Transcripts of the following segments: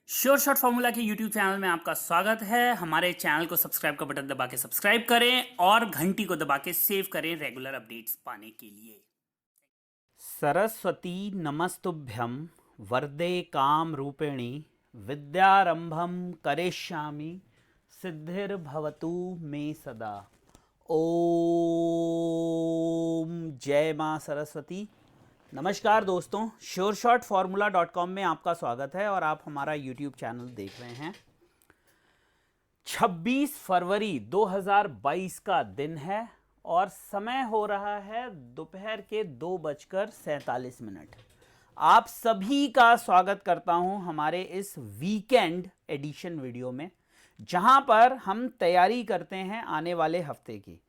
Sure shot formula के YouTube channel में आपका स्वागत है। हमारे चैनल को सब्सक्राइब का बटन दबा के सब्सक्राइब करें और घंटी को दबा के सेव करें रेगुलर अपडेट्स पाने के लिए। सरस्वती नमस्तुभ्यं वरदे काम रूपिणी विद्यारंभम करिष्यामि सिद्धिर्भवतु मे सदा। ओम जय मां सरस्वती। नमस्कार दोस्तों, sureshotformula.com में आपका स्वागत है और आप हमारा YouTube चैनल देख रहे हैं। 26 फरवरी 2022 का दिन है और समय हो रहा है दोपहर के 2:47। आप सभी का स्वागत करता हूं हमारे इस वीकेंड एडिशन वीडियो में, जहां पर हम तैयारी करते हैं आने वाले हफ्ते की।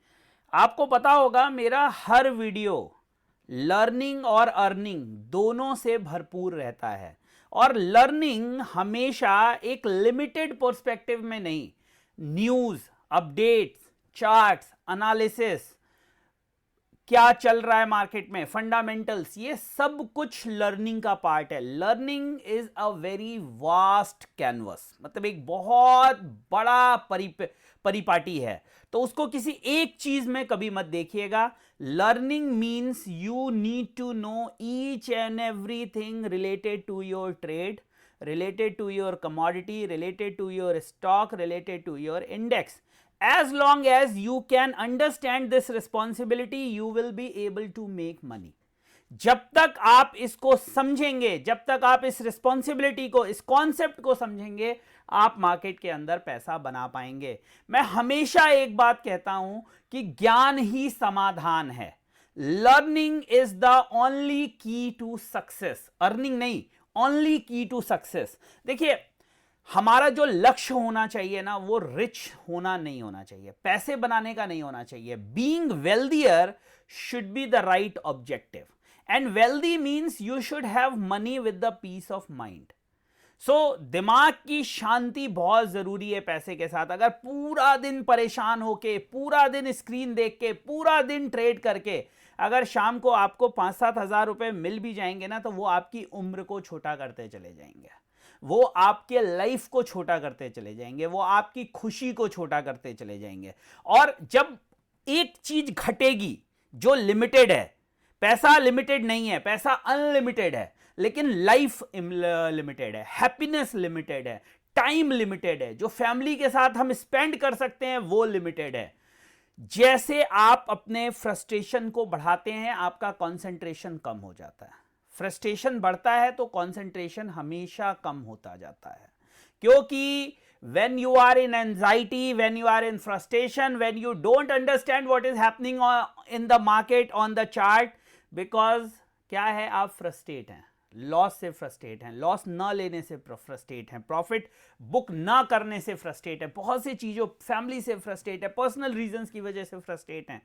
आपको पता होगा मेरा हर वीडियो लर्निंग और अर्निंग दोनों से भरपूर रहता है, और लर्निंग हमेशा एक लिमिटेड पर्सपेक्टिव में नहीं, न्यूज़, अपडेट्स, चार्ट्स, एनालिसिस, क्या चल रहा है मार्केट में, फंडामेंटल्स, ये सब कुछ लर्निंग का पार्ट है। Learning is a very vast canvas, मतलब एक बहुत बड़ा परिपाटी है, तो उसको किसी एक चीज में कभी मत देखिएगा। Learning means you need to know each and everything related to your trade, related to your commodity, related to your stock, related to your index. As long as you can understand this responsibility, you will be able to make money. जब तक आप इसको समझेंगे, जब तक आप इस responsibility को, इस कॉन्सेप्ट को समझेंगे, आप मार्केट के अंदर पैसा बना पाएंगे। मैं हमेशा एक बात कहता हूं कि ज्ञान ही समाधान है। लर्निंग इज द ओनली की टू सक्सेस, अर्निंग नहीं, ओनली की टू सक्सेस। देखिए, हमारा जो लक्ष्य होना चाहिए ना, वो रिच होना नहीं होना चाहिए, पैसे बनाने का नहीं होना चाहिए। Being wealthier should be the right objective, and wealthy means you should have money with the peace of mind. So दिमाग की शांति बहुत जरूरी है पैसे के साथ। अगर पूरा दिन परेशान होके, पूरा दिन स्क्रीन देख के, पूरा दिन ट्रेड करके अगर शाम को आपको 5-7 हज़ार रुपए मिल भी जाएंगे ना, तो वो आपकी उम्र को छोटा करते चले जाएंगे, वो आपके लाइफ को छोटा करते चले जाएंगे, वो आपकी खुशी को छोटा करते चले जाएंगे। और जब एक चीज घटेगी जो लिमिटेड है, पैसा लिमिटेड नहीं है, पैसा अनलिमिटेड है, लेकिन लाइफ लिमिटेड है, हैप्पीनेस लिमिटेड है, टाइम लिमिटेड है, जो फैमिली के साथ हम स्पेंड कर सकते हैं वो लिमिटेड है। जैसे आप अपने फ्रस्ट्रेशन को बढ़ाते हैं, आपका कंसंट्रेशन कम हो जाता है। फ्रस्ट्रेशन बढ़ता है तो कंसंट्रेशन हमेशा कम होता जाता है, क्योंकि when you are in anxiety, when you are in frustration, when you don't understand what is happening in the market, on the chart, because क्या है, आप फ्रस्ट्रेट हैं, लॉस से फ्रस्ट्रेट हैं, लॉस ना लेने से फ्रस्ट्रेट हैं, प्रॉफिट बुक ना करने से फ्रस्ट्रेट है, बहुत सी चीज़ों, फैमिली से फ्रस्ट्रेट है, पर्सनल रीजंस की वजह से फ्रस्ट्रेट हैं।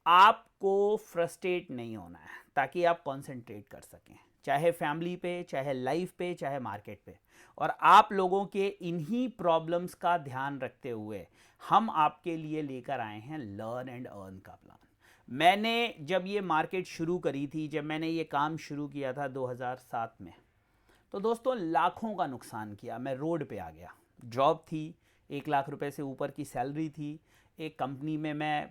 आपको फ्रस्ट्रेट नहीं होना है ताकि आप कंसंट्रेट कर सकें, चाहे फैमिली पे, चाहे लाइफ पे, चाहे मार्केट पे। और आप लोगों के इन्हीं प्रॉब्लम्स का ध्यान रखते हुए हम आपके लिए लेकर आए हैं लर्न एंड अर्न का प्लान। मैंने जब ये मार्केट शुरू करी थी, जब मैंने ये काम शुरू किया था 2007 में, तो दोस्तों लाखों का नुकसान किया। मैं रोड पे आ गया, जॉब थी, 1 लाख रुपए से ऊपर की सैलरी थी, एक कंपनी में मैं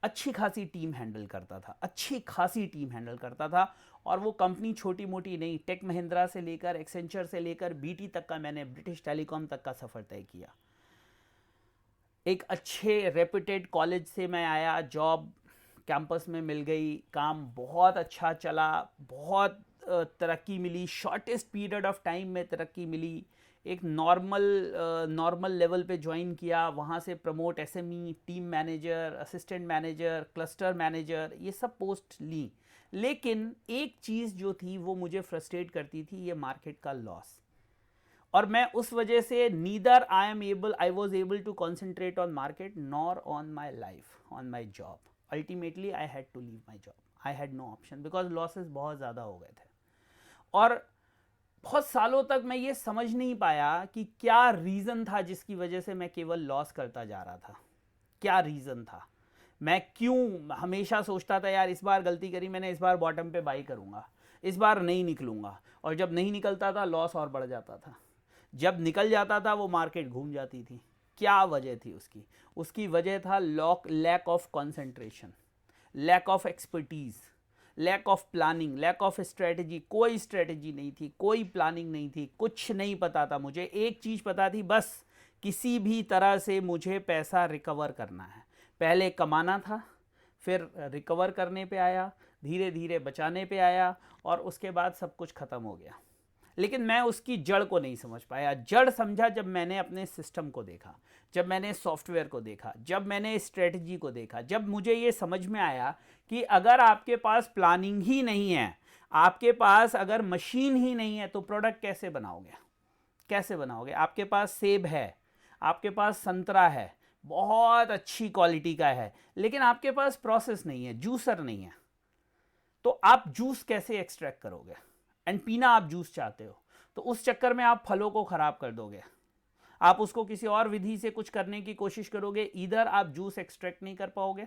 अच्छी खासी टीम हैंडल करता था, अच्छी खासी टीम हैंडल करता था। और वो कंपनी छोटी मोटी नहीं, टेक महिंद्रा से लेकर, एक्सेंचर से लेकर, बीटी तक का, मैंने ब्रिटिश टेलीकॉम तक का सफ़र तय किया। एक अच्छे रेप्यूटेड कॉलेज से मैं आया, जॉब कैंपस में मिल गई, काम बहुत अच्छा चला, बहुत तरक्की मिली, शॉर्टेस्ट पीरियड ऑफ टाइम में तरक्की मिली। एक नॉर्मल लेवल पे ज्वाइन किया, वहाँ से promote SME, team manager, assistant manager, cluster manager, ये सब पोस्ट ली। लेकिन एक चीज़ जो थी वो मुझे फ्रस्ट्रेट करती थी, ये मार्केट का लॉस। और मैं उस वजह से neither I was able to concentrate on market nor on my life, on my job. Ultimately I had to leave my job, I had no option, because losses बहुत ज़्यादा हो गए थे। और बहुत सालों तक मैं ये समझ नहीं पाया कि क्या रीज़न था जिसकी वजह से मैं केवल लॉस करता जा रहा था, क्या रीज़न था। मैं क्यों हमेशा सोचता था यार इस बार गलती करी मैंने, इस बार बॉटम पे बाई करूँगा, इस बार नहीं निकलूँगा, और जब नहीं निकलता था लॉस और बढ़ जाता था। जब निकल जाता था वो मार्केट घूम जाती थी। क्या वजह थी उसकी? उसकी वजह था lack of concentration, lack of expertise, lack of planning, lack of strategy. कोई स्ट्रेटजी नहीं थी, कोई प्लानिंग नहीं थी, कुछ नहीं पता था मुझे। एक चीज़ पता थी, बस किसी भी तरह से मुझे पैसा रिकवर करना है। पहले कमाना था, फिर रिकवर करने पे आया, धीरे धीरे बचाने पे आया, और उसके बाद सब कुछ ख़त्म हो गया। लेकिन मैं उसकी जड़ को नहीं समझ पाया। जड़ समझा जब मैंने अपने सिस्टम को देखा, जब मैंने सॉफ्टवेयर को देखा, जब मैंने स्ट्रेटजी को देखा, जब मुझे ये समझ में आया कि अगर आपके पास प्लानिंग ही नहीं है, आपके पास अगर मशीन ही नहीं है, तो प्रोडक्ट कैसे बनाओगे? कैसे बनाओगे? आपके पास सेब है, आपके पास संतरा है, बहुत अच्छी क्वालिटी का है, लेकिन आपके पास प्रोसेस नहीं है, जूसर नहीं है, तो आप जूस कैसे एक्सट्रैक्ट करोगे? एंड पीना आप जूस चाहते हो, तो उस चक्कर में आप फलों को ख़राब कर दोगे। आप उसको किसी और विधि से कुछ करने की कोशिश करोगे, इधर आप जूस एक्सट्रैक्ट नहीं कर पाओगे,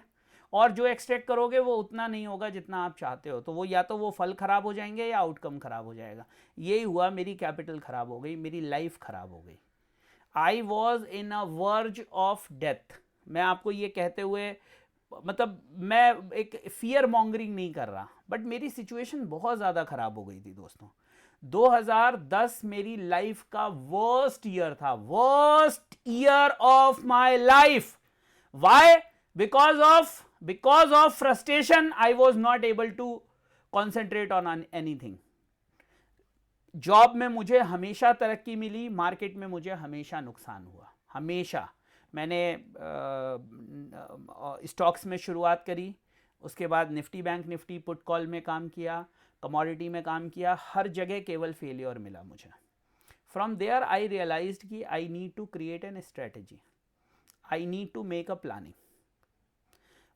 और जो एक्सट्रैक्ट करोगे वो उतना नहीं होगा जितना आप चाहते हो। तो वो या तो वो फल ख़राब हो जाएंगे या आउटकम ख़राब हो जाएगा। यही हुआ, मेरी कैपिटल ख़राब हो गई, मेरी लाइफ ख़राब हो गई। I was in a verge of death. मैं आपको ये कहते हुए, मतलब मैं एक फियर मॉन्गरिंग नहीं कर रहा, बट मेरी सिचुएशन बहुत ज़्यादा ख़राब हो गई थी दोस्तों। 2010 मेरी लाइफ का वर्स्ट ईयर था, worst year of my life. Why? Because of frustration I was not able to concentrate on anything. Job में मुझे हमेशा तरक्की मिली, मार्केट में मुझे हमेशा नुकसान हुआ, हमेशा। मैंने स्टॉक्स में शुरुआत करी, उसके बाद Nifty bank Nifty put call में काम किया, कमोडिटी में काम किया, हर जगह केवल फेलियर मिला मुझे। फ्रॉम देयर आई रियलाइज्ड कि I need to create an strategy, I need to make a planning.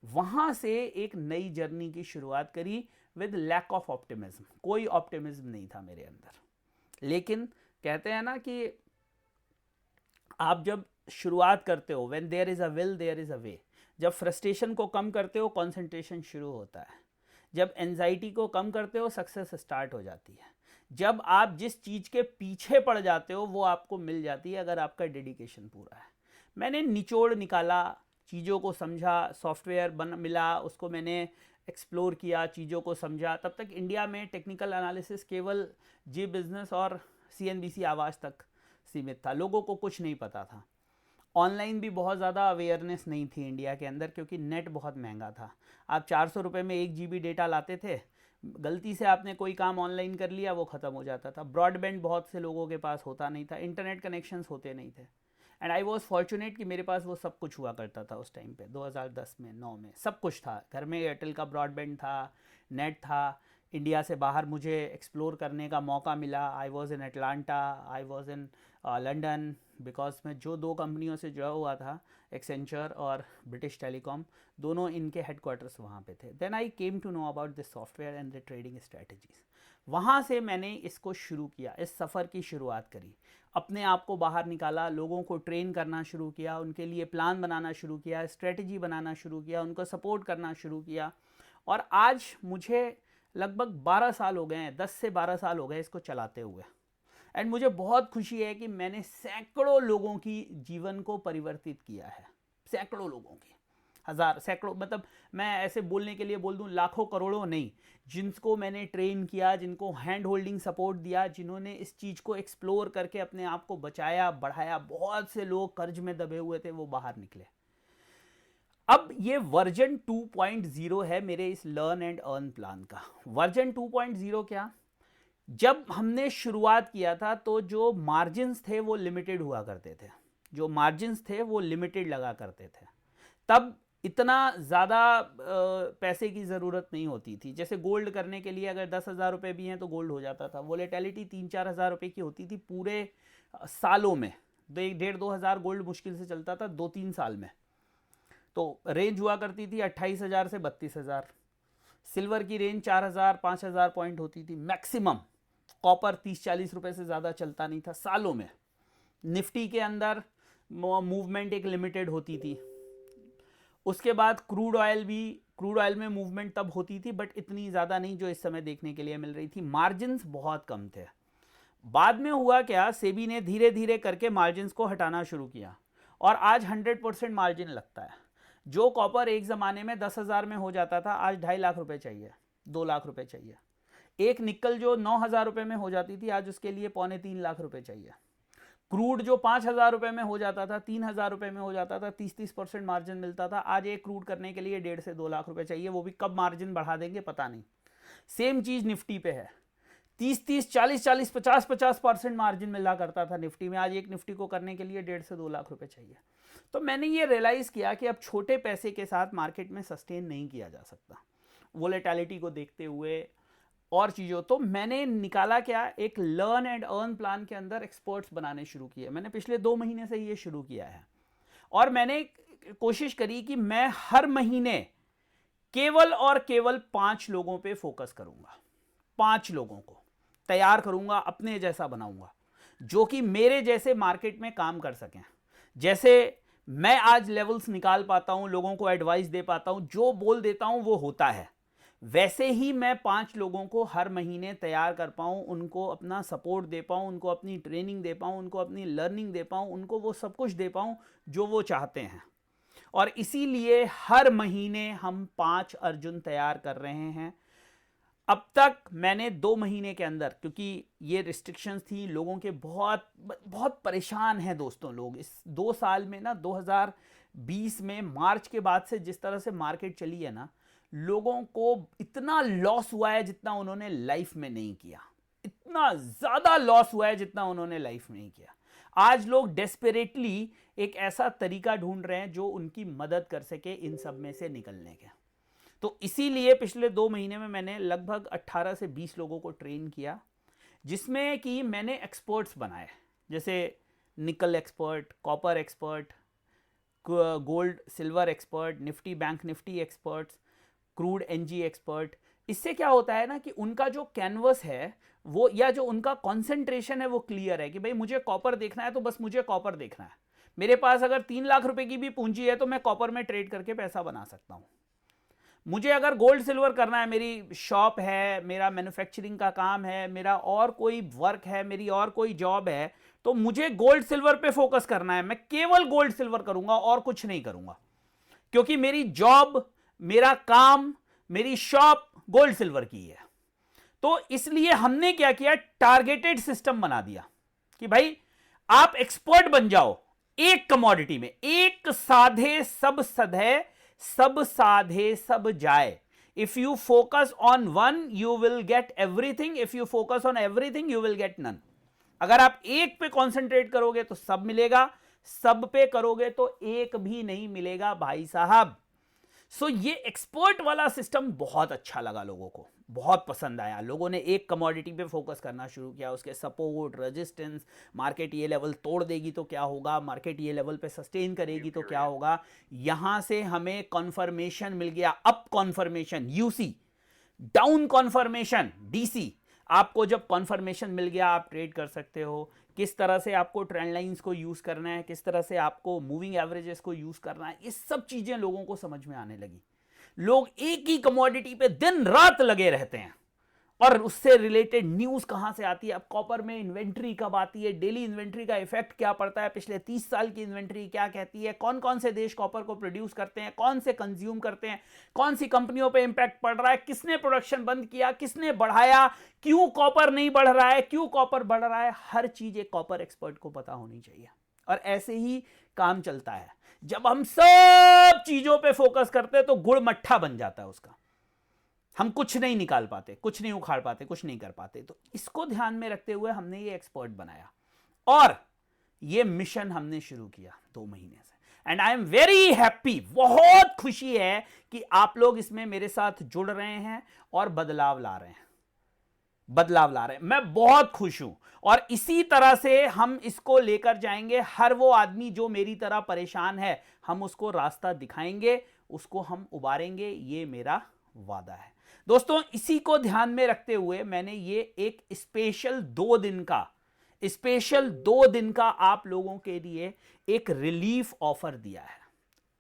वहाँ से एक नई जर्नी की शुरुआत करी विद लैक ऑफ ऑप्टिमिज्म। कोई ऑप्टिमिज्म नहीं था मेरे अंदर, लेकिन कहते हैं ना कि आप जब शुरुआत करते हो, when there is a will there is a way. जब फ्रस्ट्रेशन को कम करते हो, कंसंट्रेशन शुरू होता है। जब एंजाइटी को कम करते हो, सक्सेस स्टार्ट हो जाती है। जब आप जिस चीज़ के पीछे पड़ जाते हो, वो आपको मिल जाती है अगर आपका डेडिकेशन पूरा है। मैंने निचोड़ निकाला, चीज़ों को समझा, सॉफ्टवेयर मिला, उसको मैंने एक्सप्लोर किया, चीज़ों को समझा। तब तक इंडिया में टेक्निकल एनालिसिस केवल जी बिज़नेस और CNBC आवाज़ तक सीमित था, लोगों को कुछ नहीं पता था। ऑनलाइन भी बहुत ज़्यादा अवेयरनेस नहीं थी इंडिया के अंदर, क्योंकि नेट बहुत महंगा था। आप 400 रुपये में 1 GB डेटा लाते थे, गलती से आपने कोई काम ऑनलाइन कर लिया, वो ख़त्म हो जाता था। ब्रॉडबैंड बहुत से लोगों के पास होता नहीं था, इंटरनेट कनेक्शंस होते नहीं थे। एंड आई वॉज फॉर्चुनेट कि मेरे पास वो सब कुछ हुआ करता था उस टाइम पे, 2010 में 9 में सब कुछ था घर में। एयरटेल का ब्रॉडबैंड था, नेट था। इंडिया से बाहर मुझे एक्सप्लोर करने का मौका मिला। I was in Atlanta, I was in London, because मैं जो 2 कंपनियों से जुड़ा हुआ था, एक्सेंचर और ब्रिटिश टेलीकॉम, दोनों इनके हेडक्वार्टर्स वहाँ पे थे। Then I came to know about this software and the trading strategies. वहाँ से मैंने इसको शुरू किया, इस सफ़र की शुरुआत करी, अपने आप को बाहर निकाला, लोगों को ट्रेन करना शुरू किया, उनके लिए प्लान बनाना शुरू किया, स्ट्रेटजी बनाना शुरू किया, उनको सपोर्ट करना शुरू किया। और आज मुझे लगभग 12 साल हो गए हैं, 10 से 12 साल हो गए इसको चलाते हुए। एंड मुझे बहुत खुशी है कि मैंने सैकड़ों लोगों की जीवन को परिवर्तित किया है, सैकड़ों लोगों की, हज़ार, सैकड़ों, मतलब मैं ऐसे बोलने के लिए बोल दूं लाखों करोड़ों नहीं, जिनको मैंने ट्रेन किया, जिनको हैंड होल्डिंग सपोर्ट दिया, जिन्होंने इस चीज़ को एक्सप्लोर करके अपने आप को बचाया, बढ़ाया। बहुत से लोग कर्ज में दबे हुए थे, वो बाहर निकले। अब ये वर्जन 2.0 है मेरे इस लर्न एंड अर्न प्लान का। वर्जन 2.0 क्या? जब हमने शुरुआत किया था तो जो मार्जिन्स थे वो लिमिटेड हुआ करते थे, जो मार्जिन्स थे वो लिमिटेड लगा करते थे। तब इतना ज़्यादा पैसे की ज़रूरत नहीं होती थी। जैसे गोल्ड करने के लिए अगर 10,000 रुपये भी हैं तो गोल्ड हो जाता था। वोलेटिलिटी 3-4 हज़ार रुपये की होती थी पूरे सालों में। 1,500-2 हज़ार गोल्ड मुश्किल से चलता था 2-3 साल में। तो रेंज हुआ करती थी 28,000 से 32,000। सिल्वर की रेंज 4,000-5,000 पॉइंट होती थी मैक्सिमम। कॉपर 30-40 रुपये से ज़्यादा चलता नहीं था सालों में। निफ्टी के अंदर मूवमेंट एक लिमिटेड होती थी। उसके बाद क्रूड ऑयल में मूवमेंट तब होती थी, बट इतनी ज़्यादा नहीं जो इस समय देखने के लिए मिल रही थी। मार्जिन्स बहुत कम थे, बाद में हुआ क्या, सेबी ने धीरे धीरे करके मार्जिन्स को हटाना शुरू किया और आज 100% मार्जिन लगता है। जो कॉपर एक ज़माने में 10,000 में हो जाता था, आज 2.5 लाख रुपए चाहिए, 2 लाख रुपए चाहिए। एक निकल जो 9,000 रुपए में हो जाती थी, आज उसके लिए 2.25 लाख रुपए चाहिए। क्रूड जो 5,000 रुपए में हो जाता था, 3,000 रुपए में हो जाता था, 30% मार्जिन मिलता था, आज एक क्रूड करने के लिए 1.5 से 2 लाख रुपए चाहिए। वो भी कब मार्जिन बढ़ा देंगे पता नहीं। सेम चीज निफ्टी पे है, 30-30, 40-40, 50-50% मार्जिन मिला करता था निफ्टी में, आज एक निफ्टी को करने के लिए 1.5 से 2 लाख रुपए चाहिए। तो मैंने ये रियलाइज किया कि अब छोटे पैसे के साथ मार्केट में सस्टेन नहीं किया जा सकता, वोलेटिलिटी को देखते हुए और चीज़ों। तो मैंने निकाला क्या, एक लर्न एंड अर्न प्लान के अंदर एक्सपर्ट्स बनाने शुरू किए। मैंने पिछले 2 महीने से ये शुरू किया है और मैंने कोशिश करी कि मैं हर महीने केवल और केवल 5 लोगों पे फोकस करूंगा, 5 लोगों को तैयार करूंगा, अपने जैसा बनाऊंगा, जो कि मेरे जैसे मार्केट में काम कर सकें। जैसे मैं आज लेवल्स निकाल पाता हूं, लोगों को एडवाइस दे पाता हूं, जो बोल देता हूं वो होता है, वैसे ही मैं 5 लोगों को हर महीने तैयार कर पाऊँ, उनको अपना सपोर्ट दे पाऊँ, उनको अपनी ट्रेनिंग दे पाऊँ, उनको अपनी लर्निंग दे पाऊँ, उनको वो सब कुछ दे पाऊँ जो वो चाहते हैं। और इसीलिए हर महीने हम 5 अर्जुन तैयार कर रहे हैं। अब तक मैंने 2 महीने के अंदर, क्योंकि ये रिस्ट्रिक्शंस थी, लोगों के बहुत बहुत परेशान हैं दोस्तों लोग इस 2 साल में ना। 2020 में मार्च के बाद से जिस तरह से मार्केट चली है ना, लोगों को इतना लॉस हुआ है जितना उन्होंने लाइफ में नहीं किया, इतना ज्यादा लॉस हुआ है जितना उन्होंने लाइफ में नहीं किया। आज लोग डेस्परेटली एक ऐसा तरीका ढूंढ रहे हैं जो उनकी मदद कर सके इन सब में से निकलने के। तो इसीलिए पिछले 2 महीने में मैंने लगभग 18 से 20 लोगों को ट्रेन किया, जिसमें कि मैंने एक्सपर्ट्स बनाए, जैसे nickel expert, copper expert, gold silver expert, Nifty bank Nifty experts, crude NG expert. इससे क्या होता है ना कि उनका जो कैनवस है वो, या जो उनका कंसंट्रेशन है वो क्लियर है कि भाई मुझे कॉपर देखना है तो बस मुझे कॉपर देखना है। मेरे पास अगर 3 लाख रुपए की भी पूंजी है तो मैं कॉपर में ट्रेड करके पैसा बना सकता हूं। मुझे अगर गोल्ड सिल्वर करना है, मेरी शॉप है, मेरा मैन्युफैक्चरिंग का काम है, मेरा और कोई वर्क है, मेरी और कोई जॉब है, तो मुझे गोल्ड सिल्वर पे फोकस करना है। मैं केवल गोल्ड सिल्वर करूंगा और कुछ नहीं करूंगा, क्योंकि मेरी जॉब, मेरा काम, मेरी शॉप गोल्ड सिल्वर की है। तो इसलिए हमने क्या किया, टारगेटेड सिस्टम बना दिया कि भाई आप एक्सपर्ट बन जाओ एक कमोडिटी में, एक साधे सब सधे, सब साधे सब जाए। If you focus on one you will get everything, if you focus on everything you will get none. अगर आप एक पे कॉन्सेंट्रेट करोगे तो सब मिलेगा, सब पे करोगे तो एक भी नहीं मिलेगा भाई साहब। सो ये एक्सपर्ट वाला सिस्टम बहुत अच्छा लगा, लोगों को बहुत पसंद आया। लोगों ने एक कमोडिटी पे फोकस करना शुरू किया, उसके सपोर्ट, रेजिस्टेंस, मार्केट ये लेवल तोड़ देगी तो क्या होगा, मार्केट ये लेवल पे सस्टेन करेगी तो क्या होगा। यहां से हमें कॉन्फर्मेशन मिल गया, up conformation UC, down conformation DC. आपको जब कॉन्फर्मेशन मिल गया आप ट्रेड कर सकते हो। किस तरह से आपको ट्रेंड लाइंस को यूज करना है, किस तरह से आपको मूविंग एवरेजेस को यूज करना है, ये सब चीजें लोगों को समझ में आने लगी। लोग एक ही कमोडिटी पे दिन रात लगे रहते हैं और उससे रिलेटेड न्यूज कहां से आती है। अब कॉपर में इन्वेंट्री कब आती है, डेली इन्वेंट्री का इफेक्ट क्या पड़ता है, पिछले 30 साल की इन्वेंट्री क्या कहती है, कौन कौन से देश कॉपर को प्रोड्यूस करते हैं, कौन से कंज्यूम करते हैं, कौन सी कंपनियों पे इंपैक्ट पड़ रहा है, किसने प्रोडक्शन बंद किया, किसने बढ़ाया, क्यों कॉपर नहीं बढ़ रहा है, क्यों कॉपर बढ़ रहा है, हर चीज एक कॉपर एक्सपर्ट को पता होनी चाहिए। और ऐसे ही काम चलता है। जब हम सब चीजों पे फोकस करते हैं तो गुड़ मट्ठा बन जाता है उसका, हम कुछ नहीं निकाल पाते, कुछ नहीं उखाड़ पाते, कुछ नहीं कर पाते। तो इसको ध्यान में रखते हुए हमने ये एक्सपर्ट बनाया और ये मिशन हमने शुरू किया 2 महीने से। And I am very happy, बहुत खुशी है कि आप लोग इसमें मेरे साथ जुड़ रहे हैं और बदलाव ला रहे हैं, बदलाव ला रहे हैं। मैं बहुत खुश हूं और इसी तरह से हम इसको लेकर जाएंगे। हर वो आदमी जो मेरी तरह परेशान है, हम उसको रास्ता दिखाएंगे, उसको हम उबारेंगे, ये मेरा वादा है। दोस्तों इसी को ध्यान में रखते हुए मैंने ये एक स्पेशल 2 दिन का आप लोगों के लिए एक रिलीफ ऑफर दिया है।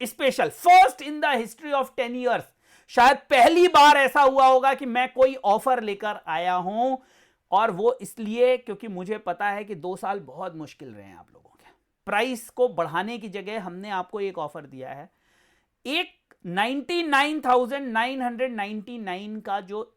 Special, first in the history of 10 years, शायद पहली बार ऐसा हुआ होगा कि मैं कोई ऑफर लेकर आया हूं और वो इसलिए क्योंकि मुझे पता है कि 2 साल बहुत मुश्किल रहे हैं आप लोगों के। प्राइस को बढ़ाने की जगह हमने आपको एक ऑफर दिया है। एक 99,999 का जो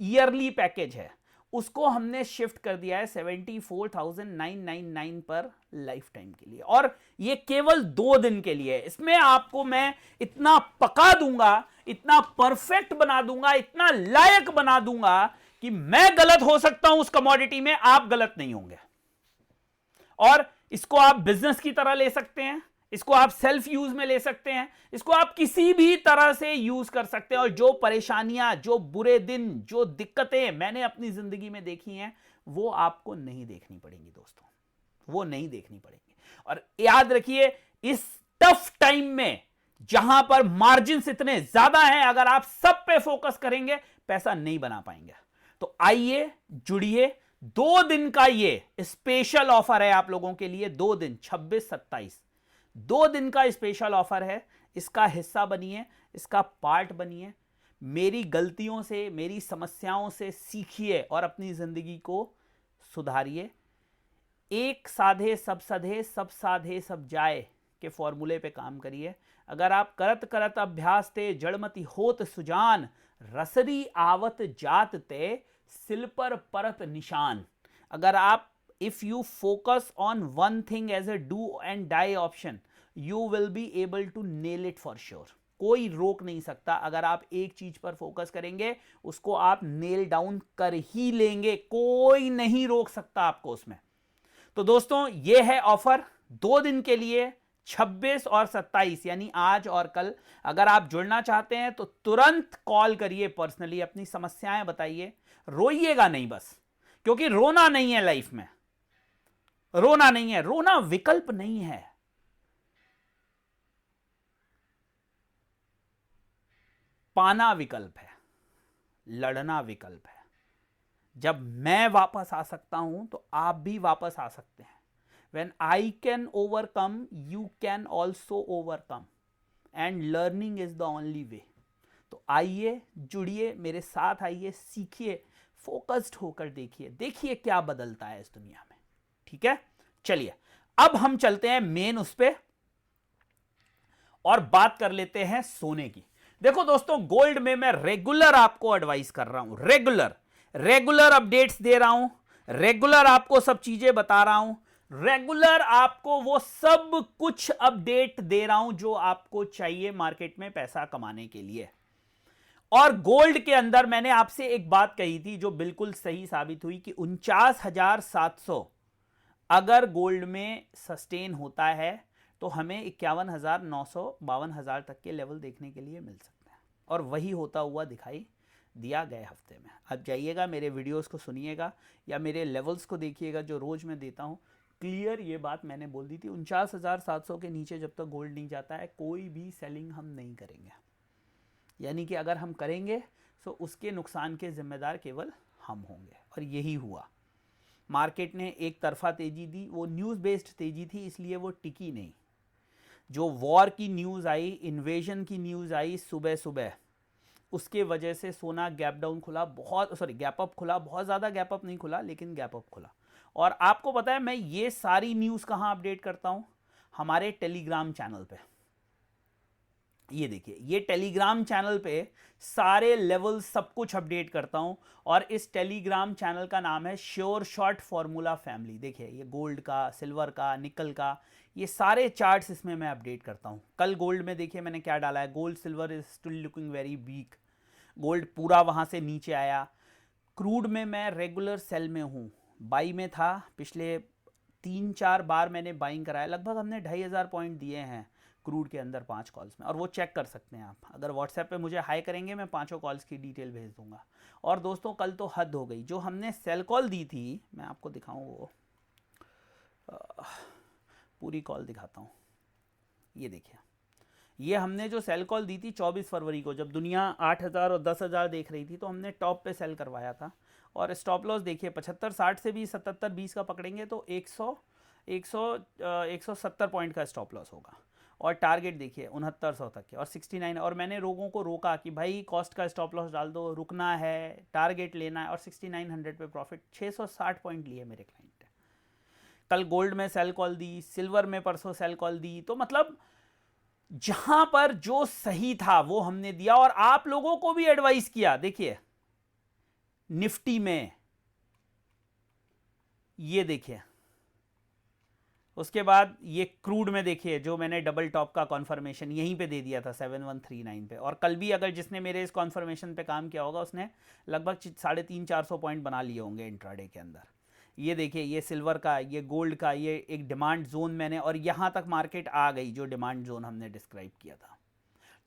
ईयरली पैकेज है उसको हमने शिफ्ट कर दिया है 74,999 पर लाइफ टाइम के लिए, और ये केवल 2 दिन के लिए है। इसमें आपको मैं इतना पका दूंगा, इतना परफेक्ट बना दूंगा, इतना लायक बना दूंगा कि मैं गलत हो सकता हूं उस कमोडिटी में, आप गलत नहीं होंगे। और इसको आप बिजनेस की तरह ले सकते हैं, इसको आप सेल्फ यूज में ले सकते हैं, इसको आप किसी भी तरह से यूज कर सकते हैं। और जो परेशानियां, जो बुरे दिन, जो दिक्कतें मैंने अपनी जिंदगी में देखी हैं वो आपको नहीं देखनी पड़ेंगी दोस्तों, वो नहीं देखनी पड़ेंगी। और याद रखिए, इस टफ टाइम में जहां पर मार्जिन्स इतने ज्यादा हैं, अगर आप सब पे फोकस करेंगे पैसा नहीं बना पाएंगे। तो आइए, जुड़िए। 2 दिन का ये स्पेशल ऑफर है आप लोगों के लिए। 2 दिन 26-27 2 दिन का स्पेशल ऑफर है। इसका हिस्सा बनिए, इसका पार्ट बनिए। मेरी गलतियों से, मेरी समस्याओं से सीखिए और अपनी जिंदगी को सुधारिए। एक साधे सब सधे, सब साधे सब जाए के फॉर्मूले पे काम करिए। अगर आप करत करत अभ्यास ते जड़मति होत सुजान, रसरी आवत जात ते सिल पर परत निशान। अगर आप if you focus on one thing as a do and die option, you will be able to nail it for sure. कोई रोक नहीं सकता। अगर आप एक चीज पर फोकस करेंगे उसको आप नेल डाउन कर ही लेंगे, कोई नहीं रोक सकता आपको उसमें। तो दोस्तों, ये है ऑफर 2 दिन के लिए, 26 और 27 यानी आज और कल। अगर आप जुड़ना चाहते हैं तो तुरंत कॉल करिए, पर्सनली अपनी समस्याएं बताइए। रोइएगा नहीं बस, क्योंकि रोना नहीं है लाइफ में, रोना नहीं है, रोना विकल्प नहीं है। पाना विकल्प है, लड़ना विकल्प है। जब मैं वापस आ सकता हूं तो आप भी वापस आ सकते हैं। When I can overcome, you can also overcome. And learning is the only way. तो आइए, जुड़िए, मेरे साथ आइए, सीखिए, फोकस्ड होकर देखिए, देखिए क्या बदलता है इस दुनिया में। ठीक है, चलिए अब हम चलते हैं मेन उस पे और बात कर लेते हैं सोने की। देखो दोस्तों, गोल्ड में मैं रेगुलर आपको एडवाइस कर रहा हूं, रेगुलर अपडेट्स दे रहा हूं, रेगुलर आपको सब चीजें बता रहा हूं, रेगुलर आपको वो सब कुछ अपडेट दे रहा हूं जो आपको चाहिए मार्केट में पैसा कमाने के लिए। और गोल्ड के अंदर मैंने आपसे एक बात कही थी जो बिल्कुल सही साबित हुई कि 49,700 अगर गोल्ड में सस्टेन होता है तो हमें 51,900, 52,000 तक के लेवल देखने के लिए मिल सकते हैं। और वही होता हुआ दिखाई दिया गए हफ्ते में। अब जाइएगा, मेरे वीडियोस को सुनिएगा या मेरे लेवल्स को देखिएगा जो रोज मैं देता हूं। क्लियर ये बात मैंने बोल दी थी, 49,700 के नीचे जब तक गोल्ड नहीं जाता है कोई भी सेलिंग हम नहीं करेंगे। यानी कि अगर हम करेंगे तो उसके नुकसान के जिम्मेदार केवल हम होंगे। और यही हुआ। मार्केट ने एक तरफा तेजी दी, वो न्यूज़ बेस्ड तेजी थी, इसलिए वो टिकी नहीं। जो वॉर की न्यूज़ आई, इन्वेजन की न्यूज़ आई सुबह सुबह, उसके वजह से सोना गैप डाउन खुला, गैप अप खुला, बहुत ज़्यादा गैप अप नहीं खुला लेकिन गैप अप खुला। और आपको पता है मैं ये सारी न्यूज़ कहाँ अपडेट करता हूँ? हमारे टेलीग्राम चैनल पे। ये देखिए, ये टेलीग्राम चैनल पे सारे लेवल सब कुछ अपडेट करता हूं। और इस टेलीग्राम चैनल का नाम है श्योर शॉट फॉर्मूला फैमिली। देखिए, ये गोल्ड का, सिल्वर का, निकल का, ये सारे चार्ट्स इसमें मैं अपडेट करता हूं। कल गोल्ड में देखिए मैंने क्या डाला है, gold silver is still looking very weak, gold पूरा वहां से नीचे आया। क्रूड में मैं रेगुलर सेल में हूं, बाई में था, पिछले 3-4 बार मैंने बाइंग कराया, लगभग हमने 2,500 पॉइंट दिए हैं क्रूड के अंदर 5 कॉल्स में। और वो चेक कर सकते हैं आप, अगर व्हाट्सएप पे मुझे हाई करेंगे मैं 5 कॉल्स की डिटेल भेज दूंगा। और दोस्तों, कल तो हद हो गई, जो हमने सेल कॉल दी थी, मैं आपको दिखाऊं, वो पूरी कॉल दिखाता हूं। ये देखिए, ये हमने जो सेल कॉल दी थी 24 फरवरी को, जब दुनिया 8,000 और 10,000 देख रही थी, तो हमने टॉप पे सेल करवाया था। और स्टॉप लॉस देखिए, 75-60 से भी 77-20 का पकड़ेंगे तो 170 पॉइंट का स्टॉप लॉस होगा। और टारगेट देखिए 6900 तक के और 69, और मैंने लोगों को रोका कि भाई कॉस्ट का स्टॉप लॉस डाल दो, रुकना है, टारगेट लेना है, और 6900 पे प्रॉफिट 660 पॉइंट लिए मेरे क्लाइंट ने। कल गोल्ड में सेल कॉल दी, सिल्वर में परसों सेल कॉल दी, तो मतलब जहां पर जो सही था वो हमने दिया और आप लोगों को भी एडवाइस किया। देखिए निफ्टी में ये देखिए, उसके बाद ये क्रूड में देखिए जो मैंने डबल टॉप का कॉन्फर्मेशन यहीं पे दे दिया था 7139 पे, और कल भी अगर जिसने मेरे इस कॉन्फर्मेशन पे काम किया होगा उसने लगभग 350-400 पॉइंट बना लिए होंगे इंट्राडे के अंदर। ये देखिए ये सिल्वर का, ये गोल्ड का, ये एक डिमांड जोन मैंने, और यहां तक मार्केट आ गई जो डिमांड जोन हमने डिस्क्राइब किया था।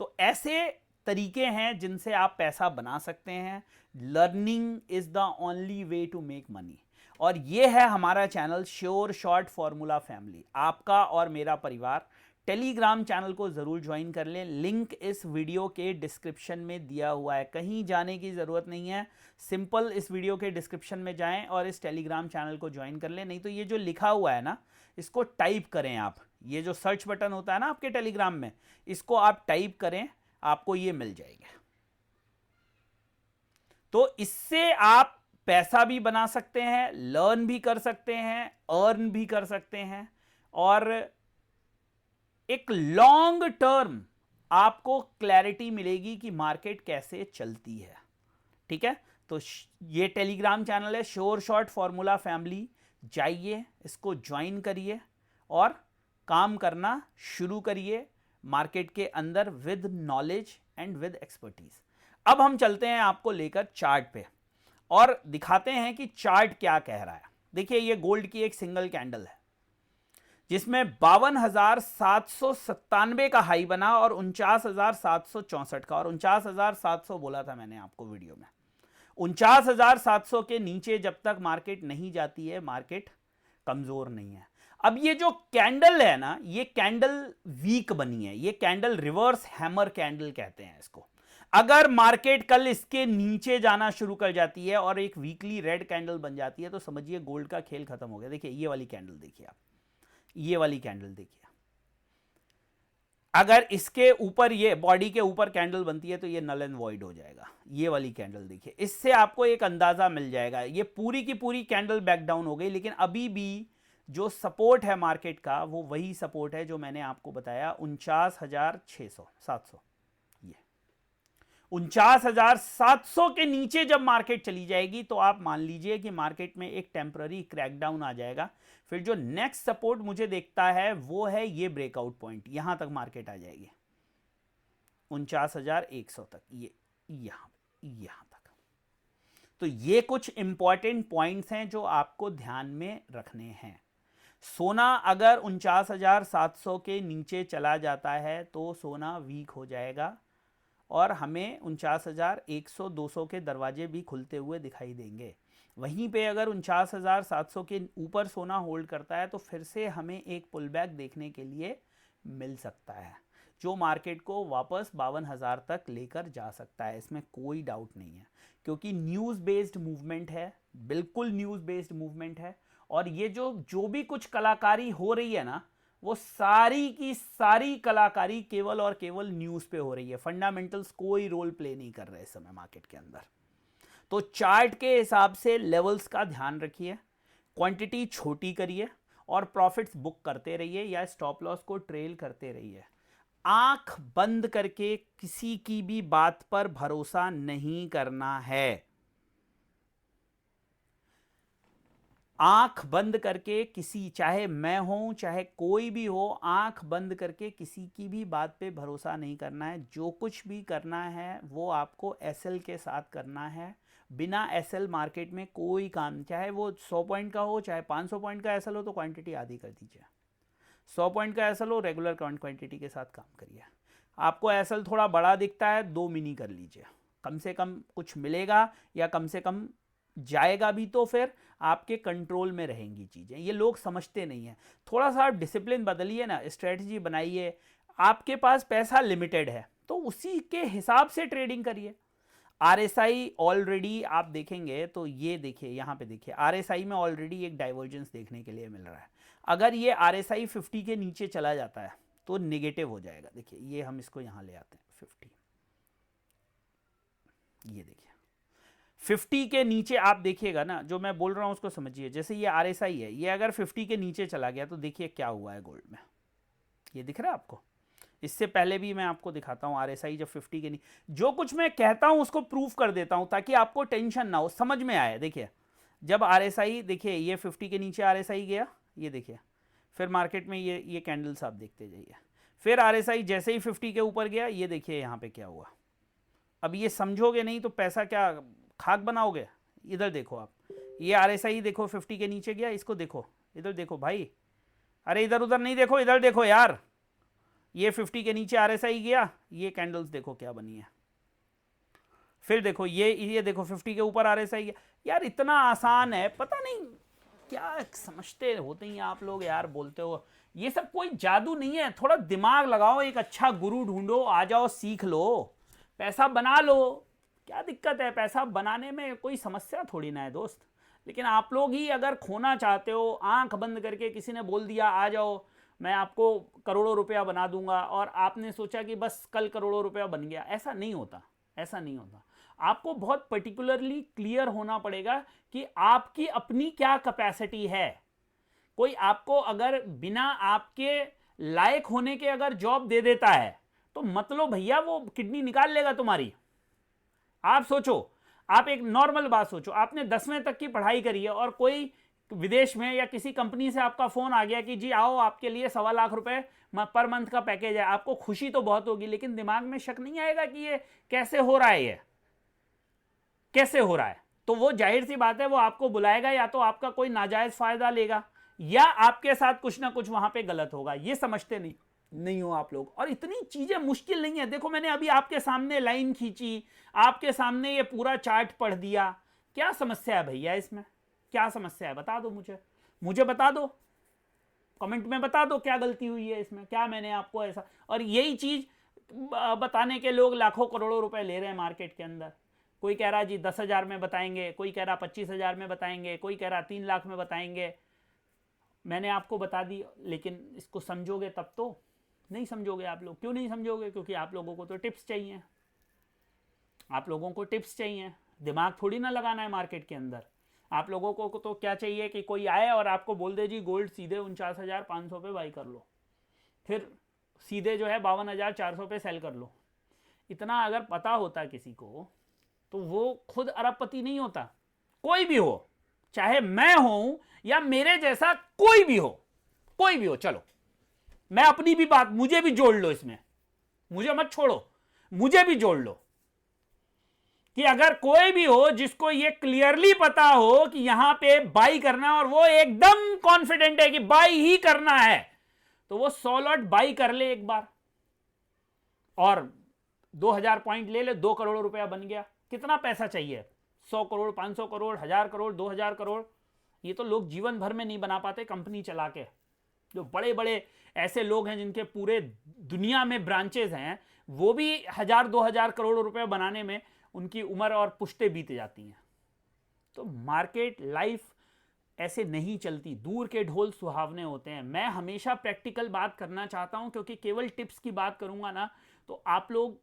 तो ऐसे तरीके हैं जिनसे आप पैसा बना सकते हैं। Learning is the only way to make money. और ये है हमारा channel sure short formula family, आपका और मेरा परिवार। टेलीग्राम चैनल को जरूर ज्वाइन कर लें, लिंक इस वीडियो के डिस्क्रिप्शन में दिया हुआ है, कहीं जाने की जरूरत नहीं है। सिंपल इस वीडियो के डिस्क्रिप्शन में जाएं और इस टेलीग्राम चैनल को ज्वाइन कर लें। नहीं तो ये जो लिखा हुआ है ना, इसको टाइप करें आप, ये जो सर्च बटन होता है ना आपके टेलीग्राम में, इसको आप टाइप करें, आपको ये मिल जाएगा। तो इससे आप पैसा भी बना सकते हैं, लर्न भी कर सकते हैं, अर्न भी कर सकते हैं, और एक लॉन्ग टर्म आपको क्लैरिटी मिलेगी कि मार्केट कैसे चलती है। ठीक है, तो ये टेलीग्राम चैनल है श्योर शॉर्ट फॉर्मूला फैमिली, जाइए इसको ज्वाइन करिए और काम करना शुरू करिए मार्केट के अंदर with knowledge and with expertise. अब हम चलते हैं आपको लेकर चार्ट पे और दिखाते हैं कि चार्ट क्या कह रहा है। देखिए ये गोल्ड की एक सिंगल कैंडल है जिसमें 52,797 का हाई बना और 49,764 का, और 49,700 बोला था मैंने आपको वीडियो में। 49,700 के नीचे जब तक मार्केट नहीं जाती है, मार्केट कमजोर नहीं है। अब ये जो कैंडल है ना, ये कैंडल वीक बनी है, ये कैंडल रिवर्स हैमर कैंडल कहते हैं इसको। अगर मार्केट कल इसके नीचे जाना शुरू कर जाती है और एक वीकली रेड कैंडल बन जाती है तो समझिए गोल्ड का खेल खत्म हो गया। देखिए ये वाली कैंडल देखिए आप, ये वाली कैंडल देखिए, अगर इसके ऊपर ये बॉडी के ऊपर कैंडल बनती है तो ये नल एंड वॉइड हो जाएगा। ये वाली कैंडल देखिए, इससे आपको एक अंदाजा मिल जाएगा। ये पूरी की पूरी कैंडल बैक डाउन हो गई, लेकिन अभी भी जो सपोर्ट है मार्केट का वो वही सपोर्ट है जो मैंने आपको बताया, 49,700। ये 49,700 के नीचे जब मार्केट चली जाएगी तो आप मान लीजिए कि मार्केट में एक टेम्पररी क्रैकडाउन आ जाएगा। फिर जो नेक्स्ट सपोर्ट मुझे देखता है वो है ये ब्रेकआउट पॉइंट, यहां तक मार्केट आ जाएगी 49,100 तक, ये यहां तक। तो ये कुछ इंपॉर्टेंट पॉइंट्स हैं जो आपको ध्यान में रखने हैं। सोना अगर 49,700 के नीचे चला जाता है तो सोना वीक हो जाएगा और हमें 49,100 200 के दरवाजे भी खुलते हुए दिखाई देंगे। वहीं पे अगर 49,700 के ऊपर सोना होल्ड करता है तो फिर से हमें एक पुल बैक देखने के लिए मिल सकता है जो मार्केट को वापस 52,000 तक लेकर जा सकता है। इसमें कोई डाउट नहीं है, क्योंकि न्यूज़ बेस्ड मूवमेंट है, बिल्कुल न्यूज़ बेस्ड मूवमेंट है। और ये जो भी कुछ कलाकारी हो रही है ना, वो सारी की सारी कलाकारी केवल और केवल न्यूज़ पे हो रही है। फंडामेंटल्स कोई रोल प्ले नहीं कर रहे इस समय मार्केट के अंदर। तो चार्ट के हिसाब से लेवल्स का ध्यान रखिए, क्वांटिटी छोटी करिए और प्रॉफिट्स बुक करते रहिए या स्टॉप लॉस को ट्रेल करते रहिए। आंख बंद करके किसी की भी बात पर भरोसा नहीं करना है। आंख बंद करके किसी, चाहे मैं हूं चाहे कोई भी हो, आंख बंद करके किसी की भी बात पे भरोसा नहीं करना है। जो कुछ भी करना है वो आपको एसएल के साथ करना है। बिना एसएल मार्केट में कोई काम, चाहे वो 100 पॉइंट का हो चाहे 500 पॉइंट का एसएल हो, तो क्वांटिटी आधी कर दीजिए। 100 पॉइंट का एसएल हो, रेगुलर क्वांटिटी के साथ काम करिए। आपको एसएल थोड़ा बड़ा दिखता है, 2 मिनी कर लीजिए, कम से कम कुछ मिलेगा या कम से कम जाएगा भी तो फिर आपके कंट्रोल में रहेंगी चीज़ें। ये लोग समझते नहीं हैं। थोड़ा सा आप डिसिप्लिन बदलिए ना, स्ट्रेटजी बनाइए। आपके पास पैसा लिमिटेड है तो उसी के हिसाब से ट्रेडिंग करिए। आरएसआई ऑलरेडी आप देखेंगे तो ये देखिए, यहाँ पे देखिए आरएसआई में ऑलरेडी एक डाइवर्जेंस देखने के लिए मिल रहा है। अगर ये आरएसआई 50 के नीचे चला जाता है तो नेगेटिव हो जाएगा। देखिए ये हम इसको यहाँ ले आते हैं 50, ये देखिए 50 के नीचे आप देखिएगा ना, जो मैं बोल रहा हूँ उसको समझिए। जैसे ये RSI है, ये अगर 50 के नीचे चला गया तो देखिए क्या हुआ है गोल्ड में, ये दिख रहा है आपको। इससे पहले भी मैं आपको दिखाता हूँ RSI जब 50 के नीचे, जो कुछ मैं कहता हूँ उसको प्रूफ कर देता हूँ ताकि आपको टेंशन ना हो, समझ में आए। देखिए जब RSI, देखिए ये 50 के नीचे RSI गया, ये देखिए, फिर मार्केट में ये कैंडल्स आप देखते जाइए, फिर RSI जैसे ही 50 के ऊपर गया, ये देखिए यहाँ पे क्या हुआ। अब ये समझोगे नहीं तो पैसा क्या खाक बनाओगे। इधर देखो आप, ये RSI देखो 50 के नीचे गया, इसको देखो, इधर देखो भाई, अरे इधर उधर नहीं देखो, इधर देखो यार, ये 50 के नीचे RSI गया, ये कैंडल्स देखो क्या बनी है। फिर देखो ये देखो 50 के ऊपर RSI गया। यार इतना आसान है, पता नहीं क्या समझते होते हैं आप लोग यार, बोलते हो ये सब कोई जादू नहीं है। थोड़ा दिमाग लगाओ, एक अच्छा गुरु ढूंढो, आ जाओ सीख लो, पैसा बना लो, क्या दिक्कत है, पैसा बनाने में कोई समस्या थोड़ी ना है दोस्त। लेकिन आप लोग ही अगर खोना चाहते हो, आंख बंद करके किसी ने बोल दिया आ जाओ मैं आपको करोड़ों रुपया बना दूंगा, और आपने सोचा कि बस कल करोड़ों रुपया बन गया, ऐसा नहीं होता, ऐसा नहीं होता। आपको बहुत पर्टिकुलरली क्लियर होना पड़ेगा कि आपकी अपनी क्या कैपेसिटी है। कोई आपको अगर बिना आपके लायक होने के अगर जॉब दे देता है तो मतलब भैया वो किडनी निकाल लेगा तुम्हारी। आप सोचो, आप एक नॉर्मल बात सोचो, आपने 10वें तक की पढ़ाई करी है और कोई विदेश में या किसी कंपनी से आपका फोन आ गया कि जी आओ आपके लिए 1.25 लाख रुपए पर मंथ का पैकेज है। आपको खुशी तो बहुत होगी, लेकिन दिमाग में शक नहीं आएगा कि ये कैसे हो रहा है, ये कैसे हो रहा है। तो वो जाहिर सी बात है वो आपको बुलाएगा, या तो आपका कोई नाजायज फायदा लेगा या आपके साथ कुछ ना कुछ वहां पे गलत होगा। ये समझते नहीं हो आप लोग। और इतनी चीजें मुश्किल नहीं है। देखो मैंने अभी आपके सामने लाइन खींची, आपके सामने ये पूरा चार्ट पढ़ दिया, क्या समस्या है भैया इसमें, क्या समस्या है बता दो मुझे बता दो, कमेंट में बता दो क्या गलती हुई है इसमें, क्या मैंने आपको ऐसा। और यही चीज बताने के लोग लाखों करोड़ों रुपए ले रहे हैं मार्केट के अंदर। कोई कह रहा जी 10,000 में बताएंगे, कोई कह रहा 25,000 में बताएंगे, कोई कह रहा 3 लाख में बताएंगे। मैंने आपको बता दी, लेकिन इसको समझोगे तब तो। नहीं समझोगे आप लोग, क्यों नहीं समझोगे? क्योंकि आप लोगों को तो टिप्स चाहिए, आप लोगों को टिप्स चाहिए, दिमाग थोड़ी ना लगाना है मार्केट के अंदर। आप लोगों को तो क्या चाहिए कि कोई आए और आपको बोल दे जी गोल्ड सीधे 49,500 पे बाई कर लो, फिर सीधे जो है 52,400 पे सेल कर लो। इतना अगर पता होता किसी को तो वो खुद अरबपति नहीं होता। कोई भी हो, चाहे मैं हूं या मेरे जैसा कोई भी हो, चलो मैं अपनी भी बात, मुझे भी जोड़ लो इसमें, मुझे मत छोड़ो, मुझे भी जोड़ लो कि अगर कोई भी हो जिसको ये क्लियरली पता हो कि यहां पे बाई करना है और वो एकदम कॉन्फिडेंट है कि बाई ही करना है, तो वो 100 लॉट बाई कर ले एक बार और 2,000 पॉइंट ले ले, 2 करोड़ रुपया बन गया। कितना पैसा चाहिए? 100 करोड़, 500 करोड़, 1,000 करोड़, 2,000 करोड़। ये तो लोग जीवन भर में नहीं बना पाते कंपनी चला के। जो बड़े बड़े ऐसे लोग हैं जिनके पूरे दुनिया में ब्रांचेस हैं, वो भी 1,000-2,000 करोड़ रुपए बनाने में उनकी उम्र और पुश्ते बीत जाती हैं। तो मार्केट लाइफ ऐसे नहीं चलती, दूर के ढोल सुहावने होते हैं। मैं हमेशा प्रैक्टिकल बात करना चाहता हूं, क्योंकि केवल टिप्स की बात करूंगा ना तो आप लोग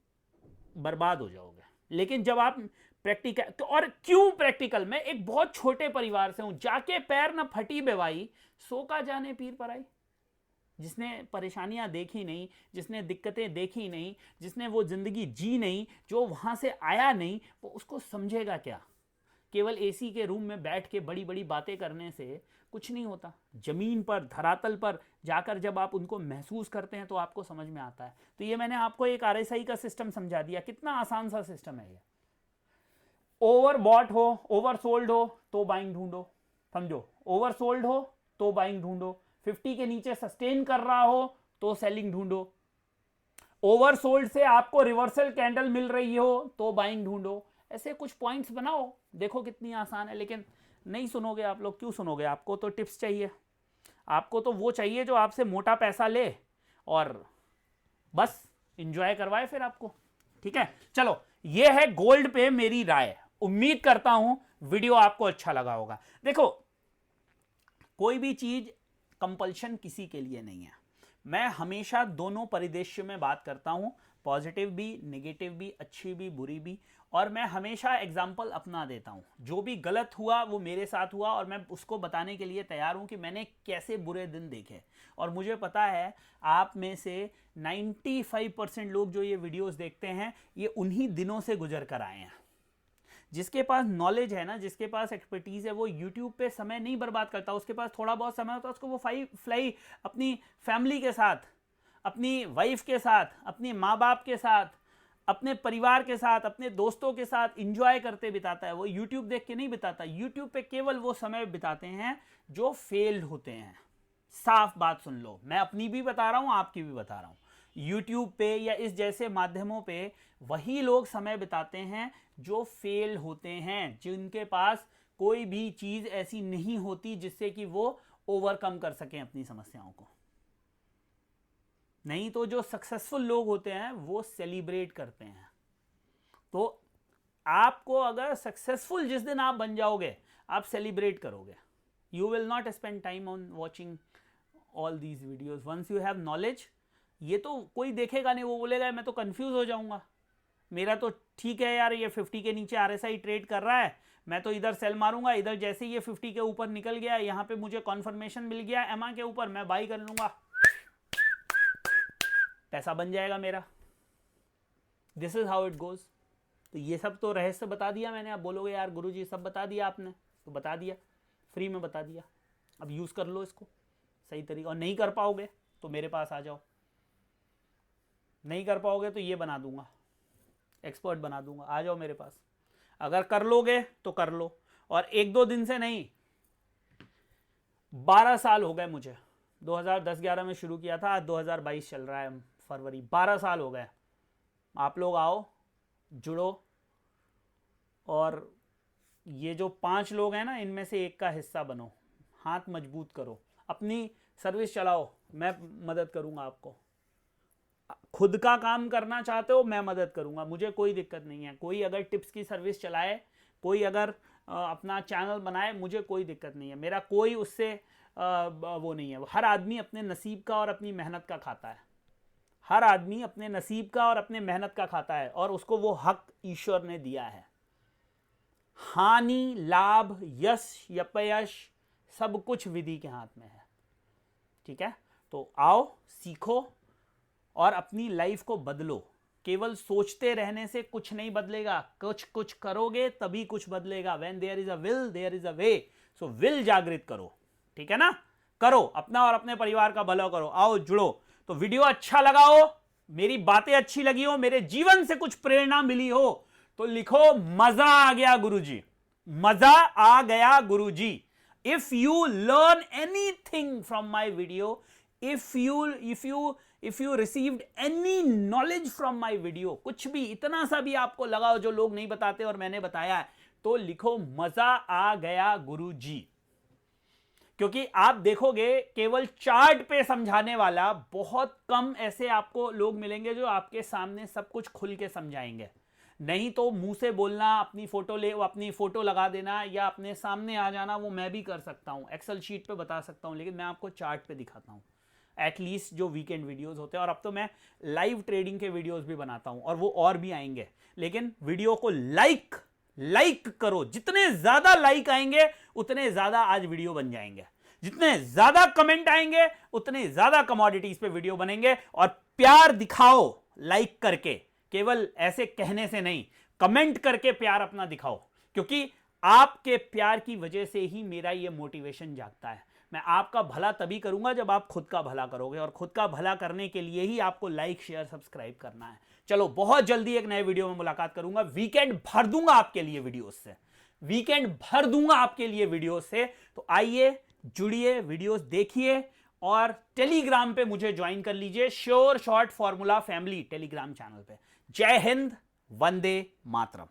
बर्बाद हो जाओगे। लेकिन जब आप प्रैक्टिकल, तो और क्यों प्रैक्टिकल, मैं एक बहुत छोटे परिवार से हूं, जाके पैर न फटी बेवाई, सो का जाने पीर पर आई। जिसने परेशानियां देखी नहीं, जिसने दिक्कतें देखी नहीं, जिसने वो जिंदगी जी नहीं, जो वहां से आया नहीं, वो उसको समझेगा क्या। केवल एसी के रूम में बैठ के बड़ी बड़ी बातें करने से कुछ नहीं होता। जमीन पर, धरातल पर जाकर जब आप उनको महसूस करते हैं तो आपको समझ में आता है। तो ये मैंने आपको एक RSI का सिस्टम समझा दिया, कितना आसान सा सिस्टम है ये। ओवर बॉट हो, ओवर सोल्ड हो तो बाइंग ढूंढो, समझो, ओवर सोल्ड हो तो बाइंग ढूंढो, 50 के नीचे सस्टेन कर रहा हो तो सेलिंग ढूंढो, ओवर सोल्ड से आपको रिवर्सल कैंडल मिल रही हो तो बाइंग ढूंढो। ऐसे कुछ पॉइंट्स बनाओ, देखो कितनी आसान है। लेकिन नहीं सुनोगे आप लोग, क्यों सुनोगे? आपको तो टिप्स चाहिए, आपको तो वो चाहिए जो आपसे मोटा पैसा ले और बस एंजॉय करवाए फिर आपको। ठीक है, चलो ये है गोल्ड पे मेरी राय। उम्मीद करता हूं वीडियो आपको अच्छा लगा होगा। देखो कोई भी चीज कंपल्शन किसी के लिए नहीं है। मैं हमेशा दोनों परिदृश्य में बात करता हूं, पॉजिटिव भी, नेगेटिव भी, अच्छी भी, बुरी भी, और मैं हमेशा एग्जाम्पल अपना देता हूं। जो भी गलत हुआ वो मेरे साथ हुआ और मैं उसको बताने के लिए तैयार हूं कि मैंने कैसे बुरे दिन देखे। और मुझे पता है आप में से 95% लोग जो ये वीडियोस देखते हैं ये उन्हीं दिनों से गुजर कर आए हैं। जिसके पास नॉलेज है ना, जिसके पास एक्सपर्टीज है, वो यूट्यूब पे समय नहीं बर्बाद करता। उसके पास थोड़ा बहुत समय होता है, उसको वो फ्लाई अपनी फैमिली के साथ, अपनी वाइफ के साथ, अपने माँ बाप के साथ, अपने परिवार के साथ, अपने दोस्तों के साथ इंजॉय करते बिताता है। वो यूट्यूब देख के नहीं बिताता। यूट्यूब पे केवल वो समय बिताते हैं जो फेल्ड होते हैं। साफ बात सुन लो, मैं अपनी भी बता रहा हूं, आपकी भी बता रहा हूं। यूट्यूब पे या इस जैसे माध्यमों पे वही लोग समय बिताते हैं जो फेल होते हैं, जिनके पास कोई भी चीज ऐसी नहीं होती जिससे कि वो ओवरकम कर सकें अपनी समस्याओं को। नहीं तो जो सक्सेसफुल लोग होते हैं वो सेलिब्रेट करते हैं। तो आपको अगर सक्सेसफुल जिस दिन आप बन जाओगे, आप सेलिब्रेट करोगे। You will not spend time on watching all these videos. Once you have knowledge, ये तो कोई देखेगा नहीं, वो बोलेगा मैं तो कंफ्यूज हो जाऊंगा, मेरा तो ठीक है यार, ये 50 के नीचे RSI ट्रेड कर रहा है, मैं तो इधर सेल मारूंगा, इधर जैसे ये 50 के ऊपर निकल गया, यहाँ पे मुझे कॉन्फर्मेशन मिल गया एमा के ऊपर, मैं बाई कर लूंगा, पैसा बन जाएगा मेरा। This is how it goes. तो ये सब तो रहस्य बता दिया मैंने। आप बोलोगे यार गुरुजी सब बता दिया आपने, तो बता दिया, फ्री में बता दिया। अब यूज कर लो इसको सही तरीके। और नहीं कर पाओगे तो मेरे पास आ जाओ, नहीं कर पाओगे तो ये बना दूंगा, एक्सपर्ट बना दूंगा, आ जाओ मेरे पास। अगर कर लोगे तो कर लो। और 1-2 दिन से नहीं, 12 साल हो गए मुझे। 2010-11 में शुरू किया था, आज 2022 चल रहा है फरवरी, 12 साल हो गए। आप लोग आओ, जुड़ो, और ये जो 5 लोग हैं ना, इनमें से एक का हिस्सा बनो, हाथ मजबूत करो, अपनी सर्विस चलाओ, मैं मदद करूंगा आपको। खुद का काम करना चाहते हो, मैं मदद करूंगा, मुझे कोई दिक्कत नहीं है। कोई अगर टिप्स की सर्विस चलाए, कोई अगर अपना चैनल बनाए, मुझे कोई दिक्कत नहीं है। मेरा कोई उससे वो नहीं है। हर आदमी अपने नसीब का और अपनी मेहनत का खाता है। हर आदमी अपने नसीब का और अपने मेहनत का खाता है, और उसको वो हक ईश्वर ने दिया है। हानि, लाभ, यश, अपयश, सब कुछ विधि के हाथ में है। ठीक है, तो आओ, सीखो और अपनी लाइफ को बदलो। केवल सोचते रहने से कुछ नहीं बदलेगा, कुछ करोगे तभी कुछ बदलेगा। When there is a will, there is a way. So will जागृत करो, ठीक है ना? करो, अपना और अपने परिवार का भला करो। आओ, जुड़ो। तो वीडियो अच्छा लगा हो, मेरी बातें अच्छी लगी हो, मेरे जीवन से कुछ प्रेरणा मिली हो, तो लिखो मजा आ गया गुरुजी, मजा आ गया गुरुजी। If you learn anything from my video, if you received any knowledge from my video, कुछ भी इतना सा भी आपको लगा हो जो लोग नहीं बताते और मैंने बताया है, तो लिखो मजा आ गया गुरुजी। क्योंकि आप देखोगे केवल चार्ट पे समझाने वाला बहुत कम ऐसे आपको लोग मिलेंगे जो आपके सामने सब कुछ खुल के समझाएंगे। नहीं तो मुंह से बोलना, अपनी फोटो लगा देना या अपने सामने आ जाना, वो मैं भी कर सकता हूं, एक्सेल शीट पे बता सकता हूं, लेकिन मैं आपको चार्ट पे दिखाता हूं। एटलीस्ट जो वीकेंड वीडियोस होते हैं, और अब तो मैं लाइव ट्रेडिंग के वीडियोस भी बनाता हूं, और वो और भी आएंगे। लेकिन वीडियो को लाइक करो। जितने ज्यादा लाइक आएंगे उतने ज्यादा आज वीडियो बन जाएंगे। जितने ज्यादा कमेंट आएंगे उतने ज्यादा कमोडिटीज पे वीडियो बनेंगे। और प्यार दिखाओ लाइक करके, केवल ऐसे कहने से नहीं, कमेंट करके प्यार अपना दिखाओ। क्योंकि आपके प्यार की वजह से ही मेरा ये मोटिवेशन जागता है। मैं आपका भला तभी करूंगा जब आप खुद का भला करोगे, और खुद का भला करने के लिए ही आपको लाइक, शेयर, सब्सक्राइब करना है। चलो, बहुत जल्दी एक नए वीडियो में मुलाकात करूंगा। वीकेंड भर दूंगा आपके लिए वीडियोस से, वीकेंड भर दूंगा आपके लिए वीडियोस से। तो आइए, जुड़िए, वीडियोस देखिए, और टेलीग्राम पे मुझे ज्वाइन कर लीजिए, sure short formula family Telegram channel पे। जय हिंद, वंदे मातरम।